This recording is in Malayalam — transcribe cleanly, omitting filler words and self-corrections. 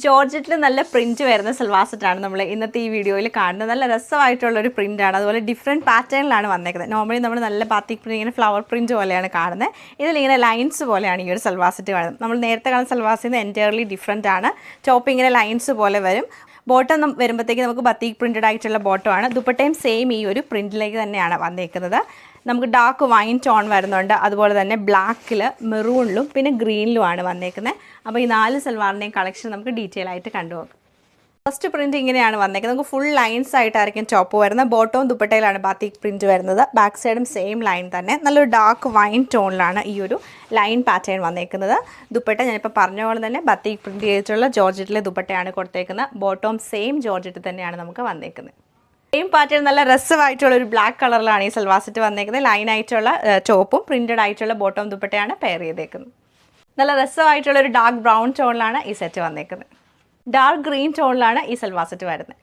ജോർജറ്റിൽ നല്ല പ്രിൻറ്റ് വരുന്ന സൽവാർ സെറ്റാണ് നമ്മൾ ഇന്നത്തെ ഈ വീഡിയോയിൽ കാണുന്നത്. നല്ല രസമായിട്ടുള്ളൊരു പ്രിൻ്റാണ്. അതുപോലെ ഡിഫറെൻറ്റ് പാറ്റേണിലാണ് വന്നേക്കുന്നത്. നോർമലി നമ്മൾ നല്ല ബാത്തിക് പ്രിൻ്റ് ഇങ്ങനെ ഫ്ലവർ പ്രിൻറ്റ് പോലെയാണ് കാണുന്നത്. ഇതിലിങ്ങനെ ലൈൻസ് പോലെയാണ് ഈ ഒരു സൽവാർ സെറ്റ് കാണുന്നത്. നമ്മൾ നേരത്തെ കാണുന്ന സൽവാസിൽ നിന്ന് എൻറ്റയർലി ഡിഫറെൻ്റ് ആണ്. ടോപ്പ് ഇങ്ങനെ ലൈൻസ് പോലെ വരും. ബോട്ടം വരുമ്പോഴത്തേക്ക് നമുക്ക് ബത്തീക് പ്രിൻറ്റഡ് ആയിട്ടുള്ള ബോട്ടമാണ്. ദുപ്പട്ടയും സെയിം ഈ ഒരു പ്രിൻറ്റിലേക്ക് തന്നെയാണ് വന്നേക്കുന്നത്. നമുക്ക് ഡാർക്ക് വൈൻ ടോൺ വരുന്നുണ്ട്. അതുപോലെ തന്നെ ബ്ലാക്കിൽ, മെറൂണിലും പിന്നെ ഗ്രീനിലുമാണ് വന്നേക്കുന്നത്. അപ്പോൾ ഈ 4 സൽവാറിൻ്റെയും കളക്ഷൻ നമുക്ക് ഡീറ്റെയിൽ ആയിട്ട് കണ്ടുപോകാം. ഫസ്റ്റ് പ്രിൻറ്റ് ഇങ്ങനെയാണ് വന്നേക്കുന്നത്. നമുക്ക് ഫുൾ ലൈൻസ് ആയിട്ടായിരിക്കും ടോപ്പ് വരുന്നത്. ബോട്ടവും ദുപ്പട്ടയിലാണ് ബാത്തിക് പ്രിൻറ്റ് വരുന്നത്. ബാക്ക് സൈഡും സെയിം ലൈൻ തന്നെ. നല്ലൊരു ഡാർക്ക് വൈൻ ടോണിലാണ് ഈ ഒരു ലൈൻ പാറ്റേൺ വന്നേക്കുന്നത്. ദുപ്പട്ട ഞാനിപ്പോൾ പറഞ്ഞ പോലെ തന്നെ ബാത്തിക് പ്രിൻറ്റ് ചെയ്തിട്ടുള്ള ജോർജറ്റിലെ ദുപ്പട്ടയാണ് കൊടുത്തേക്കുന്നത്. ബോട്ടവും സെയിം ജോർജറ്റ് തന്നെയാണ് നമുക്ക് വന്നേക്കുന്നത്. സെയിം പാറ്റേൺ നല്ല രസമായിട്ടുള്ള ഒരു ബ്ലാക്ക് കളറിലാണ് ഈ സൽവാർ സെറ്റ് വന്നേക്കുന്നത്. ലൈൻ ആയിട്ടുള്ള ടോപ്പും പ്രിൻറ്റഡ് ആയിട്ടുള്ള ബോട്ടവും ദുപ്പട്ടയാണ് പെയർ ചെയ്തേക്കുന്നത്. നല്ല രസമായിട്ടുള്ള ഒരു ഡാർക്ക് ബ്രൗൺ ടോണിലാണ് ഈ സെറ്റ് വന്നേക്കുന്നത്. ഡാർക്ക് ഗ്രീൻ ടോണിലാണ് ഈ സൽവാർ സെറ്റ് വരുന്നത്.